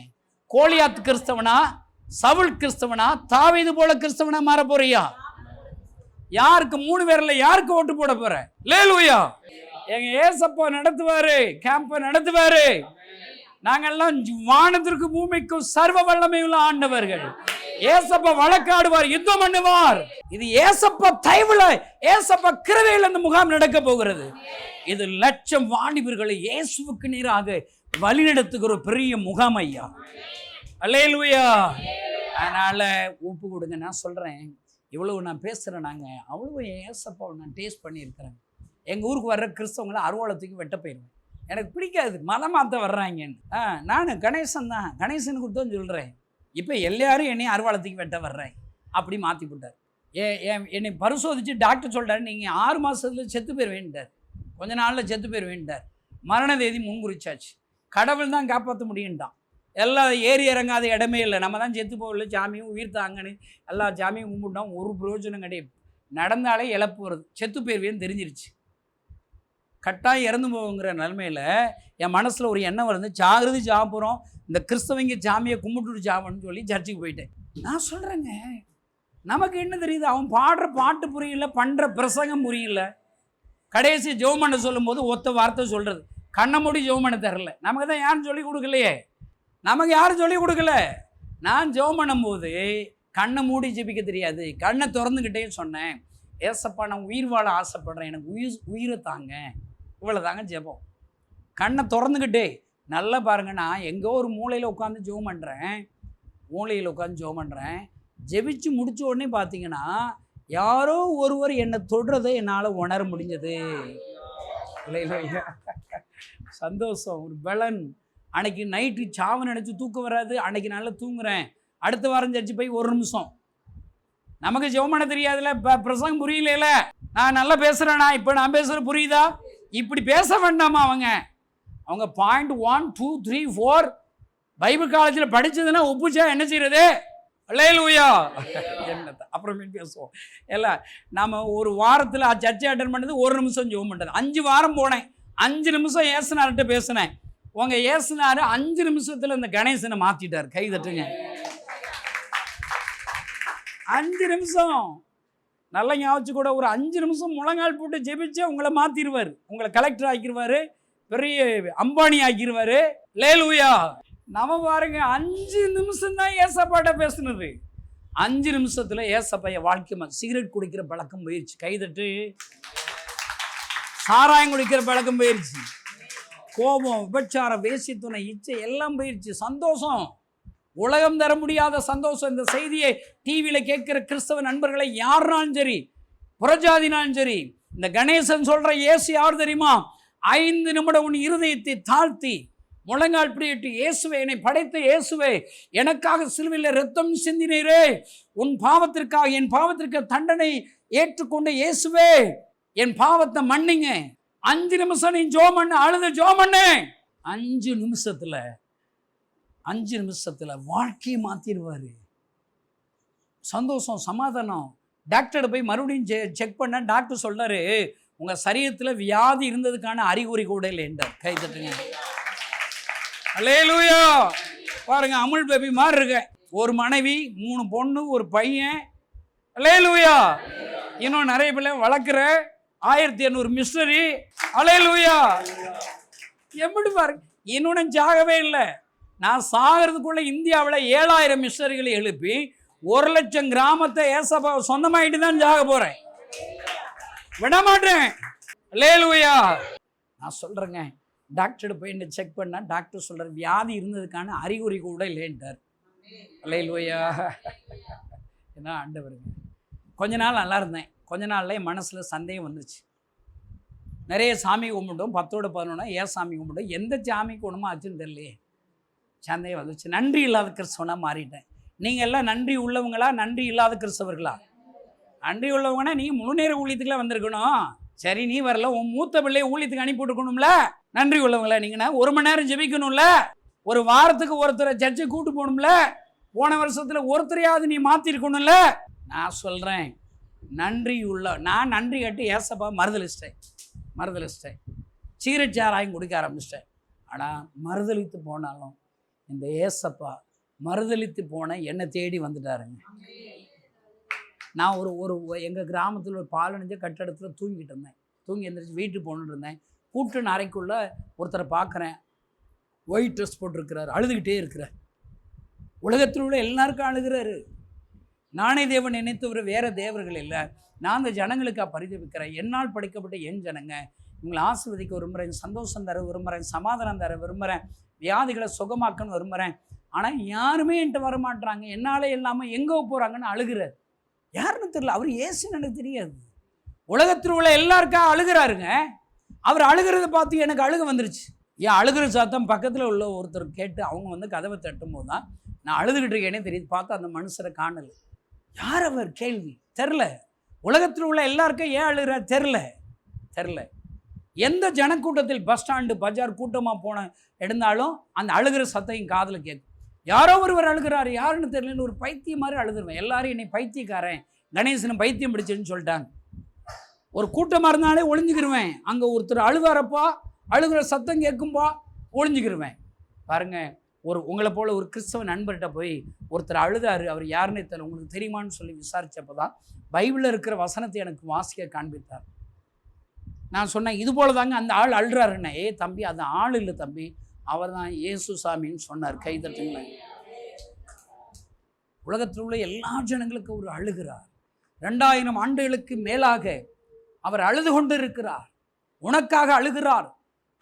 கோலியாத் கிறிஸ்தவனா, சவுல் கிறிஸ்தவனா, தாவீது போல கிறிஸ்தவனா மாற போறியா? யாருக்கு 3 பேர்ல யாருக்கு ஓட்டு போட போற? அல்லேலூயா. எங்க ஏசப்பா நடத்துவாரு, கேம்ப நடத்துவாரு. நாங்கெல்லாம் வானத்திற்கு பூமிக்கும் சர்வ வல்லமையுள்ள ஆண்டவர்கள். ஏசப்பா வழக்காடுவார், யுத்தம் பண்ணுவார். இது ஏசப்பா தயவுல, ஏசப்பா கிருபையில் அந்த முகாம் நடக்க போகிறது. இது லட்சம் வாலிபர்களை இயேசுவுக்கு நேராக வழிநடத்துகிற பெரிய முகாம் ஐயா. அல்லேலூயா. அதனால ஒப்பு கொடுங்க. நான் சொல்றேன், இவ்வளவு நான் பேசுகிறேன், நாங்கள் அவ்வளோ ஏசப்பாவை நான் டேஸ்ட் பண்ணியிருக்கிறேன். எங்கள் ஊருக்கு வர்ற கிறிஸ்தவங்களை அருவாளத்துக்கு வெட்ட போயிடுவேன். எனக்கு பிடிக்காது, மதம் மாற்ற வர்றாங்கன்னு. நான் கணேசன் தான், கணேசனுக்கு தான் சொல்கிறேன். இப்போ எல்லாரும் என்னை அருவாளத்துக்கு வெட்ட வர்றேன் அப்படி மாற்றி போட்டார். என்னை பரிசோதித்து டாக்டர் சொல்கிறார், நீங்கள் 6 மாதத்தில் செத்து போயிடுவேன்ட்டார், கொஞ்ச நாளில் செத்து போயிடுவேன்ட்டார். மரண தேதி முன்குறிச்சாச்சு. கடவுள் தான் காப்பாற்ற முடியும்ட்டான். எல்லாம் ஏறி இறங்காத இடமே இல்லை. நம்ம தான் செத்து போகல, சாமியும் உயிர் தாங்கன்னு எல்லா சாமியும் கும்பிட்டோம், ஒரு பிரயோஜனம் கிடையாது. நடந்தாலே இழப்பு வருது. செத்து போயிருவேன்னு தெரிஞ்சிருச்சு. கட்டாயம் இறந்து போகுங்கிற நிலைமையில் என் மனசில் ஒரு எண்ணம் வருது, சாகுறது சாப்பிட்றோம், இந்த கிறிஸ்தவங்க சாமியை கும்பிட்டுட்டு சாப்பிடணும்னு சொல்லி சர்ச்சுக்கு போயிட்டேன். நான் சொல்கிறேங்க, நமக்கு என்ன தெரியுது? அவன் பாடுற பாட்டு புரியல, பண்ணுற பிரசங்கம் புரியல. கடைசி ஜெபம் பண்ண சொல்லும்போது ஒத்த வார்த்தை சொல்கிறது, கண்ணை மூடி ஜெபம் பண்ண தரல. நமக்கு தான் யாரும் சொல்லி கொடுக்கலையே, நமக்கு யாரும் சொல்லிக் கொடுக்கல. நான் ஜெபம் பண்ணும்போது கண்ணை மூடி ஜெபிக்க தெரியாது, கண்ணை திறந்துக்கிட்டே சொன்னேன், ஏசப்பா நான் உயிர் வாழ ஆசைப்படுறேன், எனக்கு உயிரை தாங்க, இவ்வளோ தாங்க ஜெபம். கண்ணை திறந்துக்கிட்டே நல்லா பாருங்க, நான் எங்கோ ஒரு மூலையில் உட்காந்து ஜெபம் பண்ணுறேன். ஜெபிச்சு முடிச்ச உடனே பார்த்தீங்கன்னா யாரோ ஒருவர் என்னை தொடுறதை என்னால் உணர முடிஞ்சது. சந்தோஷம், ஒரு பலன். அன்னைக்கு நைட்டு சாவை நினச்சி தூக்கம் வராது. அன்னைக்கு நல்லா தூங்குறேன். அடுத்த வாரம் சர்ச்சு போய் 1 நிமிஷம். நமக்கு ஜெபம் பண்ண தெரியாதுல்ல, பிரசங்கம் புரியல. நான் நல்லா பேசுகிறேன்னா, இப்போ நான் பேசுகிறேன் புரியுதா? இப்படி பேச வேண்டாமா? அவங்க 0.1 2 3 4 பைபிள் காலேஜில் படித்ததுன்னா ஒப்புச்சா என்ன செய்யறது? அல்லேலூயா. என்னத்தை அப்புறமே பேசுவோம். எல்லாம் நம்ம ஒரு வாரத்தில் சர்ச்சை அட்டன் பண்ணது 1 நிமிஷம் ஜெபம் பண்ணுறது. 5 வாரம் போனேன், 5 நிமிஷம் ஏசுனார்கிட்ட பேசினேன். உங்க ஏசுனாரு 5 நிமிஷத்துல இந்த கணேசனை மாத்திட்டார். கை தட்டுங்க. 5 நிமிஷம். நல்லா ஞாபகம் கூட, ஒரு 5 நிமிஷம் முழங்கால் போட்டு ஜெபிச்சு உங்களை மாத்திடுவார். உங்களை கலெக்டர் ஆக்கிடுவாரு, பெரிய அம்பானி ஆக்கிடுவாரு. அல்லேலூயா. நம்ம பாருங்க 5 நிமிஷம் தான் ஏசப்பாட்ட பேசுனது. 5 நிமிஷத்துல ஏசப்பைய வாழ்க்கை சிகரெட் குடிக்கிற பழக்கம் போயிடுச்சு. கைதட்டு. சாராயம் குடிக்கிற பழக்கம் போயிடுச்சு. கோபம், விபச்சாரம், வேசித்துணை, இச்சை எல்லாம் போயிடுச்சு. சந்தோஷம், உலகம் தர முடியாத சந்தோஷம். இந்த செய்தியை டிவியில் கேட்கிற கிறிஸ்தவ நண்பர்களை யாருனாலும் சரி, புறஜாதினாலும் சரி, இந்த கணேசன் சொல்ற இயேசு யார் தெரியுமா? 5 நிமிடம் உன் இருதயத்தை தாழ்த்தி முழங்கால் பிடிட்டு, இயேசுவே, என்னை படைத்த இயேசுவே, எனக்காக சிலுவையில் இரத்தம் சிந்தினீரே, உன் பாவத்திற்காக, என் பாவத்திற்கு தண்டனை ஏற்றுக்கொண்ட இயேசுவே, என் பாவத்தை மன்னிங்க. 5 நிமிஷம் நீ ஜோம் பண்ண, அழுது ஜோம் பண்ணு. 5 நிமிஷத்துல வாழ்க்கையை மாத்திடுவாரு. சந்தோஷம், சமாதானம். டாக்டர் போய் மறுபடியும் செக் பண்ண, டாக்டர் சொல்றாரு, உங்க சரீரத்துல வியாதி இருந்ததுக்கான அறிகுறி கூட இல்லை என்றார். கை தட்டுங்க. அல்லேலூயா. பாருங்க, அமுல் பேபி மாதிரி இருக்க. ஒரு மனைவி, 3 பொண்ணு, ஒரு பையன். அல்லேலூயா. இன்னும் நிறைய பிள்ளை வளர்க்குற 1800 மிஷனரி. அல்லேலூயா. எப்படி பாருங்க, இன்னும் சாகவே இல்லை. நான் சாகிறதுக்குள்ள இந்தியாவில் 7000 மிஷனரிகளை எழுப்பி 1,00,000 கிராமத்தை ஏசப்பா சொந்தமாயிட்டு தான் சாக போறேன். விடமாட்டேன். அல்லேலூயா. நான் சொல்றேங்க, டாக்டர் போய் என்ன செக் பண்ணா, டாக்டர் சொல்றாரு, வியாதி இருந்ததுக்கான அறிகுறி கூட இல்லைன்ட்டார். அல்லேலூயா. என்ன ஆண்டவருங்க. கொஞ்ச நாள் நல்லா இருந்தேன். கொஞ்ச நாள்ல என் மனசுல சந்தேகம் வந்துருச்சு. நிறைய சாமி கும்பிட்டோம், 10ஓட 11 ஏன் சாமி கும்பிட்டோம், எந்த சாமிக்கு ஒண்ணுமா ஆச்சுன்னு தெரியலையே, சந்தேகம் வந்துச்சு. நன்றி இல்லாத கிறிஸ்தவனா மாறிட்டேன். நீங்க எல்லாம் நன்றி உள்ளவங்களா, நன்றி இல்லாத கிறிஸ்தவர்களா? நன்றி உள்ளவங்கன்னா நீங்க முழு நேர ஊழியத்துக்குலாம் வந்திருக்கணும். சரி, நீ வரல, உன் மூத்த பிள்ளைய ஊழியத்துக்கு அனுப்பி விட்டுருக்கணும்ல. நன்றி உள்ளவங்களா நீங்கன்னா 1 மணி நேரம் ஜெபிக்கணும்ல. ஒரு வாரத்துக்கு ஒருத்தரை சர்ச்சை கூட்டு போகணும்ல. போன வருஷத்துல ஒருத்தரையாவது நீ மாத்திருக்கணும்ல. நான் சொல்றேன், நன்றி உள்ள, நான் நன்றி கட்டி ஏசப்பா மறுதலிச்சிட்டேன். சிகரெட் சாராயம் குடிக்க ஆரம்பிச்சிட்டேன். ஆனால் மறுதலித்து போனாலும் இந்த ஏசப்பா மறுதலித்து போன என்னை தேடி வந்துட்டாருங்க. நான் ஒரு எங்கள் கிராமத்தில் ஒரு பாலடைஞ்ச கட்டடத்தில் தூங்கிட்டு இருந்தேன். தூங்கி எழுந்திரிச்சு வீட்டுக்கு போகணுன்னு இருந்தேன். கூட்டின அறைக்குள்ளே ஒருத்தரை பார்க்குறேன். ஒயிட் ட்ரெஸ் போட்டிருக்கிறார், அழுதுகிட்டே இருக்கிறார். உலகத்தில் உள்ள எல்லாருக்கும் அழுகிறாரு. நானே தேவன் நினைத்தவர், வேறு தேவர்கள் இல்லை. நான் இந்த ஜனங்களுக்காக பரிதவிக்கிறேன். என்னால் படைக்கப்பட்ட என் ஜனங்க, இவங்களை ஆசீர்வதிக்க விரும்புகிறேன், சந்தோஷம் தர விரும்புகிறேன், சமாதானம் தர விரும்புகிறேன், வியாதிகளை சுகமாக்கன்னு விரும்புகிறேன். ஆனால் யாருமே என்கிட்ட வரமாட்டாங்க, என்னாலே இல்லாமல் எங்கே போகிறாங்கன்னு அழுகிறார். யாருன்னு தெரியல. அவர் ஏசுன்னு எனக்கு தெரியாது. உலகத்தில் உள்ள எல்லாருக்காக அழுகிறாருங்க. அவர் அழுகிறத பார்த்து எனக்கு அழுக வந்துருச்சு. ஏன் அழுகிற சத்தம் பக்கத்தில் உள்ள ஒருத்தர் கேட்டு அவங்க வந்து கதவை தட்டும் போது தான் நான் அழுதுகிட்டு இருக்கேனே தெரியுது. பார்த்தா அந்த மனுஷரை காணலை. யார் அவர்? கேள்வி தெரில. உலகத்தில் உள்ள எல்லாருக்கும் ஏன் அழுகிறார் தெரில. எந்த ஜனக்கூட்டத்தில் பஸ் ஸ்டாண்டு, பஜார் கூட்டமாக போன எடுந்தாலும் அந்த அழுகிற சத்தையும் காதில் கேட்கும். யாரோ ஒருவர் அழுகிறாரு, யாருன்னு தெரியலன்னு ஒரு பைத்தியம் மாதிரி அழுதுருவேன். எல்லாரும் என்னை பைத்தியக்காரன், கணேசனை பைத்தியம் பிடிச்சுன்னு சொல்லிட்டாங்க. ஒரு கூட்டமாக இருந்தாலே ஒளிஞ்சுக்கிருவேன். அங்கே ஒருத்தர் அழுவாரப்பா, அழுகிற சத்தம் கேட்கும்பா, ஒளிஞ்சுக்கிருவேன். பாருங்க, உங்களை போல ஒரு கிறிஸ்தவ நண்பர்கிட்ட போய் ஒருத்தர் அழுதாரு, அவர் யாருன்னே தெரியல, உங்களுக்கு தெரியுமான்னு சொல்லி விசாரிச்சப்போ தான் பைபிளில் இருக்கிற வசனத்தை எனக்கு வாசிக்க காண்பித்தார். நான் சொன்னேன், இது போல தாங்க அந்த ஆள் அழுறாருன்னு. தம்பி, அந்த ஆள் இல்லை தம்பி, அவர் தான் இயேசு சாமின்னு சொன்னார். கை தட்டுங்களேன். உலகத்தில் உள்ள எல்லா ஜனங்களுக்கும் அவர் அழுகிறார். 2000 ஆண்டுகளுக்கு மேலாக அவர் அழுது கொண்டு இருக்கிறார். உனக்காக அழுகிறார்,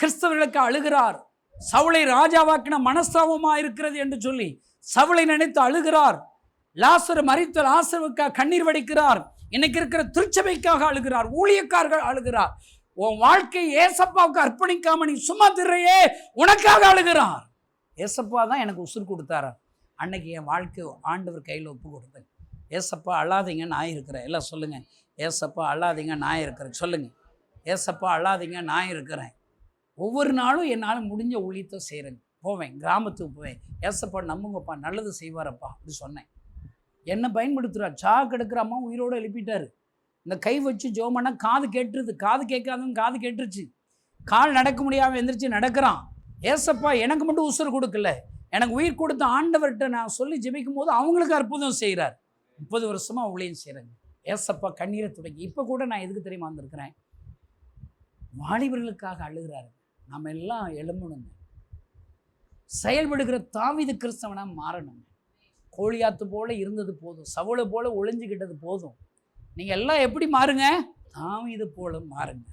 கிறிஸ்தவர்களுக்கு அழுகிறார். சவுளை ராஜாவாக்கின மனஸ்தாபமாக இருக்கிறது என்று சொல்லி சவுளை நினைத்து அழுகிறார். லாசரு மரித்த லாசருக்காக கண்ணீர் வடிக்கிறார். இன்னைக்கு இருக்கிற திருச்சபைக்காக அழுகிறார், ஊழியக்காரர்கள் அழுகிறார். உன் வாழ்க்கை ஏசப்பாவுக்கு அர்ப்பணிக்காம நீ சும்மா திரையே, உனக்காக அழுகிறார். ஏசப்பா தான் எனக்கு உசுர் கொடுத்தாரா. அன்னைக்கு என் வாழ்க்கை ஆண்டவர் கையில் ஒப்பு கொடுத்தேன். ஏசப்பா அழாதீங்க, நான் இருக்கிறேன். எல்லாம் சொல்லுங்க, ஏசப்பா அழாதீங்க, நான் இருக்கிறேன். சொல்லுங்க, ஏசப்பா அழாதீங்க, நான் இருக்கிறேன். ஒவ்வொரு நாளும் என்னால் முடிஞ்ச ஊழியத்தை செய்கிறேன். போவேன், கிராமத்துக்கு போவேன். ஏசப்பா நம்புங்கப்பா, நல்லது செய்வாரப்பா அப்படி சொன்னேன். என்ன பயன்படுத்துகிறார். சாக்கு எடுக்கிறாமா, உயிரோடு எழுப்பிட்டார். இந்த கை வச்சு ஜோமனா காது கேட்டுருது, காது கேட்காதவங்க காது கேட்டுருச்சு. கால் நடக்க முடியாமல் எந்திரிச்சு நடக்கிறான். ஏசப்பா எனக்கு மட்டும் உசுறு கொடுக்கல, எனக்கு உயிர் கொடுத்த ஆண்டவர்கிட்ட நான் சொல்லி ஜெபிக்கும் போது அவங்களுக்கு அற்புதம் செய்கிறார். 30 வருஷமாக ஊழியம் செய்கிறேங்க. ஏசப்பா கண்ணீரை துடைக்கி. இப்போ கூட நான் எதுக்கு தெரியுமா வந்திருக்கிறேன்? வாலிபர்களுக்காக அழுகிறாரு. நம்ம எல்லாம் எழும்பணுங்க. செயல்படுகிற தாவீது கிறிஸ்தவனா மாறணும். கோலியாத்து போல இருந்தது போதும், சவுலை போல ஒளிஞ்சுக்கிட்டது போதும். நீங்கள் எல்லாம் எப்படி மாறுங்க? தாவீது போல மாறுங்க.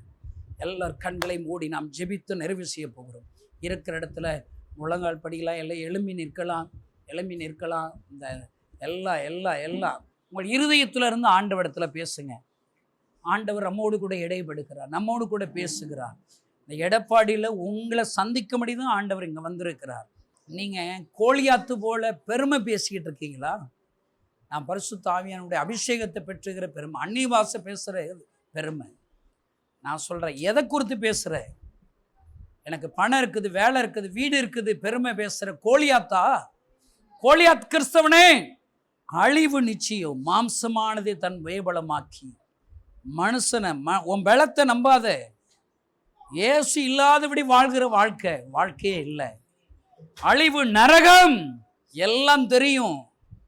எல்லார் கண்களை மூடி நாம் ஜெபித்து நிறைவு செய்ய போகிறோம். இருக்கிற இடத்துல முழங்கால் படிக்கலாம், எல்லாம் எழும்பி நிற்கலாம். இந்த எல்லாம் உங்கள் இருதயத்தில் இருந்து ஆண்டவரிடத்தில் பேசுங்க. ஆண்டவர் நம்மோடு கூட இடைப்படுகிறார், நம்மோடு கூட பேசுகிறார். இந்த எடப்பாடியில் உங்களை சந்திக்கும்படி தான் ஆண்டவர் இங்கே வந்திருக்கிறார். நீங்கள் கோலியாத்து போல பெருமை பேசிக்கிட்டு இருக்கீங்களா? நான் பரிசுத்த ஆவியானுடைய அபிஷேகத்தை பெற்றுகிற பெருமை, அந்நிய பாஷை பேசுகிற பெருமை. நான் சொல்கிறேன், எதை குறித்து பேசுகிறேன்? எனக்கு பணம் இருக்குது, வேலை இருக்குது, வீடு இருக்குது, பெருமை பேசுகிற கோலியாத்தா? கோலியாத் கிறிஸ்தவனே, அழிவு நிச்சயம். மாம்சமானதை தன் வேபலமாக்கி மனுஷனை உன் பலத்தை நம்பாத. இயேசு இல்லாதபடி வாழ்கிற வாழ்க்கையே இல்லை. அழிவு, நரகம் எல்லாம் தெரியும்.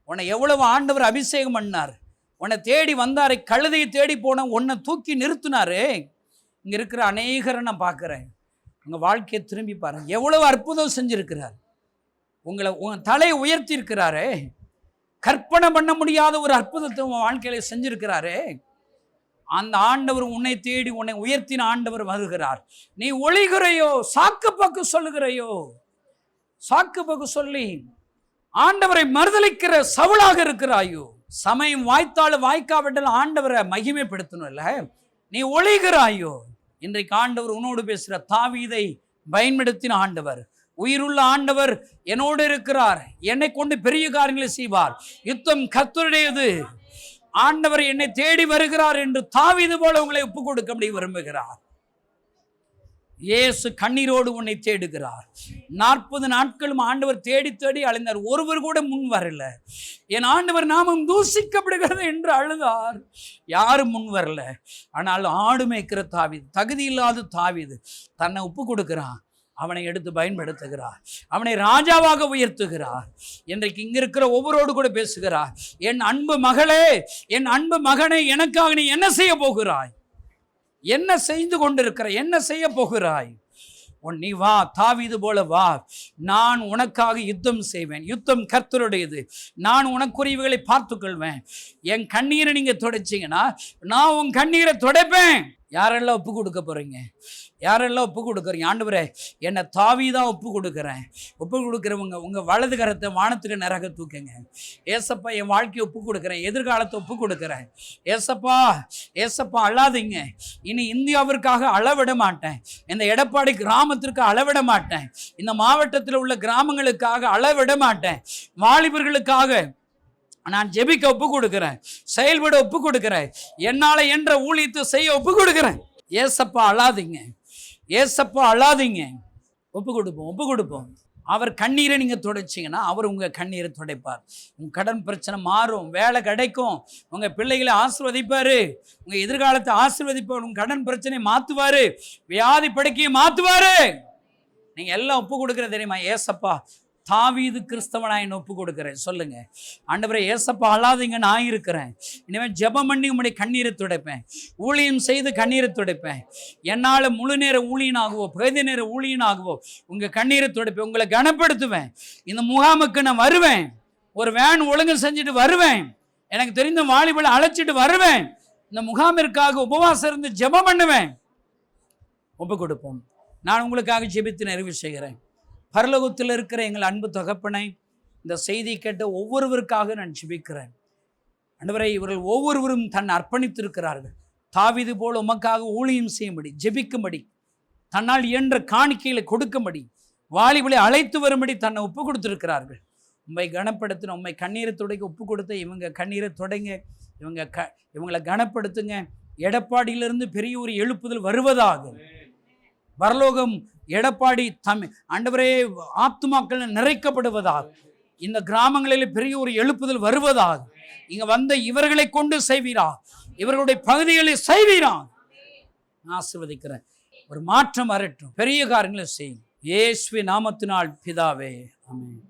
உன்னை எவ்வளவு ஆண்டவர் அபிஷேகம் பண்ணார், உன்னை தேடி வந்தாரு, கழுதையை தேடி போன உன்னை தூக்கி நிறுத்தினாரு. இங்கே இருக்கிற அநேகரை நான் பார்க்குறேன். உங்கள் வாழ்க்கையை திரும்பி பாருங்க, எவ்வளவு அற்புதம் செஞ்சிருக்கிறார். உங்கள் தலையை உயர்த்தி இருக்கிறாரு. கற்பனை பண்ண முடியாத ஒரு அற்புதத்தை உன் வாழ்க்கையில செஞ்சிருக்கிறாரு. அந்த ஆண்டவர் உன்னை தேடி உன்னை உயர்த்தின ஆண்டவர் வருகிறார். நீ ஒளிகிறையோ, சாக்கு பக்கு சொல்லுகிறையோ? சாக்கு பக்கு சொல்லி ஆண்டவரை மறுதலிக்கிற சவுலாக இருக்கிறாயோ? சமயம் வாய்த்தாலும் வாய்க்காவிட்டால் ஆண்டவரை மகிமைப்படுத்தணும் இல்ல? நீ ஒளிகிறாயோ? இன்றைக்கு ஆண்டவர் உன்னோடு பேசுகிற தாவீதை பயன்படுத்தின ஆண்டவர், உயிருள்ள ஆண்டவர் என்னோடு இருக்கிறார், என்னை கொண்டு பெரிய காரியங்களை செய்வார், யுத்தம் கர்த்தருடையது, ஆண்டவர் என்னை தேடி வருகிறார் என்று தாவீது போல உங்களை ஒப்பு கொடுக்க விரும்புகிறார். இயேசு கண்ணீரோடு உன்னை தேடுகிறார். 40 நாட்களும் ஆண்டவர் தேடி தேடி அழைந்தார். ஒருவர் கூட முன் வரல. என் ஆண்டவர் நாமம் தூசிக்கப்படுகிறது என்று அழுதார். யாரும் முன் வரல. ஆனால் ஆடு மேய்க்கிற தாவீது, தகுதி இல்லாத தாவீது தன்னை ஒப்பு கொடுக்கிறான். அவனை எடுத்து பயன்படுத்துகிறார், அவனை ராஜாவாக உயர்த்துகிறார். இன்றைக்கு இங்க இருக்கிற ஒவ்வொருவோடு கூட பேசுகிறார். என் அன்பு மகளே, என் அன்பு மகனே, எனக்காக நீ என்ன செய்ய போகிறாய்? என்ன செய்து கொண்டிருக்கிறாய்? என்ன செய்ய போகிறாய்? நீ வா, தாவீது போல வா. நான் உனக்காக யுத்தம் செய்வேன். யுத்தம் கர்த்தருடையது. நான் உனக்குரியவைகளை பார்த்துக்கொள்வேன். என் கண்ணீரை நீங்க துடைச்சிங்கன்னா நான் உன் கண்ணீரை துடைப்பேன். யாரெல்லாம் ஒப்பு கொடுக்க போறீங்க? யாரெல்லாம் ஒப்பு கொடுக்குறீங்க? ஆண்டவரே, என்னை தாவீதான் ஒப்பு கொடுக்குறேன். ஒப்பு கொடுக்குறவங்க உங்கள் வலது கரத்தை வானத்துக்கு நிறக தூக்குங்க. ஏசப்பா, என் வாழ்க்கையை ஒப்பு கொடுக்குறேன், எதிர்காலத்தை ஒப்பு கொடுக்குறேன். ஏசப்பா அழாதீங்க. இனி இந்தியாவிற்காக அளவிட மாட்டேன், இந்த எடப்பாடி கிராமத்திற்கு அளவிட மாட்டேன், இந்த மாவட்டத்தில் உள்ள கிராமங்களுக்காக அளவிட மாட்டேன். வாலிபர்களுக்காக நான் ஜெபிக்க ஒப்பு கொடுக்கிறேன், செயல்பட ஒப்பு கொடுக்கிறேன், என்னால என்ற ஊழியத்தை செய்ய ஒப்பு கொடுக்கிறேன். ஏசப்பா அழாதீங்க, ஏசப்பா அழாதீங்க. ஒப்பு கொடுப்போம். அவர் கண்ணீரை நீங்க துடைச்சிங்கன்னா அவர் உங்க கண்ணீரை துடைப்பார். உங்க கடன் பிரச்சனை மாறும், வேலை கிடைக்கும், உங்க பிள்ளைகளை ஆசீர்வதிப்பாரு, உங்க எதிர்காலத்தை ஆசீர்வதிப்பார், உங்க கடன் பிரச்சனையை மாத்துவாரு, வியாதி படுக்கையை மாத்துவாரு. நீங்க எல்லாம் ஒப்பு கொடுக்கிற தெரியுமா? ஏசப்பா, தாவீது கிறிஸ்தவனா என்ன ஒப்பு கொடுக்கிறேன். சொல்லுங்க, ஆண்டவரே, ஏசப்பா அழாதீங்க, நான் இருக்கிறேன். இனிமேல் ஜெபம் பண்ணி உங்களுடைய கண்ணீரை துடைப்பேன், ஊழியம் செய்து கண்ணீரை துடைப்பேன். என்னால் முழு நேர ஊழியனாகவோ பகுதி நேர ஊழியனாகவோ உங்கள் கண்ணீரை துடைப்பேன். உங்களை கனப்படுத்துவேன். இந்த முகாமுக்கு நான் வருவேன், ஒரு வேன் ஒழுங்கு செஞ்சுட்டு வருவேன், எனக்கு தெரிந்த வாலிபலை அழைச்சிட்டு வருவேன், இந்த முகாமிற்காக உபவாசம் இருந்து ஜெபம் பண்ணுவேன். ஒப்பு கொடுப்போம். நான் உங்களுக்காக ஜெபித்து நிறைவு செய்கிறேன். பரலோகத்தில் இருக்கிற எங்கள் அன்பு தகப்பனை, இந்த செய்தி கேட்ட ஒவ்வொருவருக்காக நான் ஜெபிக்கிறேன். ஆண்டவரே, இவர்கள் ஒவ்வொருவரும் தன்னை அர்ப்பணித்திருக்கிறார்கள். தாவீது போல் உமக்காக ஊழியம் செய்யும்படி, ஜெபிக்கும்படி, தன்னால் இயன்ற காணிக்கைகளை கொடுக்கும்படி, வாலிபலை அழைத்து வரும்படி தன்னை ஒப்பு கொடுத்திருக்கிறார்கள். உண்மை கனப்படுத்தின, உண்மை கண்ணீரை துடைக்க ஒப்பு கொடுத்த இவங்க கண்ணீரை தொடங்க, இவங்களை கனப்படுத்துங்க. எடப்பாடியிலிருந்து பெரிய ஒரு எழுப்புதல் வருவதாக. பரலோகம் எடப்பாடி ஆண்டவரே ஆத்துமாக்கள் நிறைக்கப்படுவதாக. இந்த கிராமங்களில் பெரிய ஒரு எழுப்புதல் வருவதாக. இங்க வந்த இவர்களை கொண்டு செய்வீரா, இவர்களுடைய பகுதிகளை செய்வீரா. ஆசீர்வதிக்கிறேன். ஒரு மாற்றம் வரட்டும், பெரிய காரியங்களை செய்யும். இயேசுவின் நாமத்தினால் பிதாவே, ஆமென்.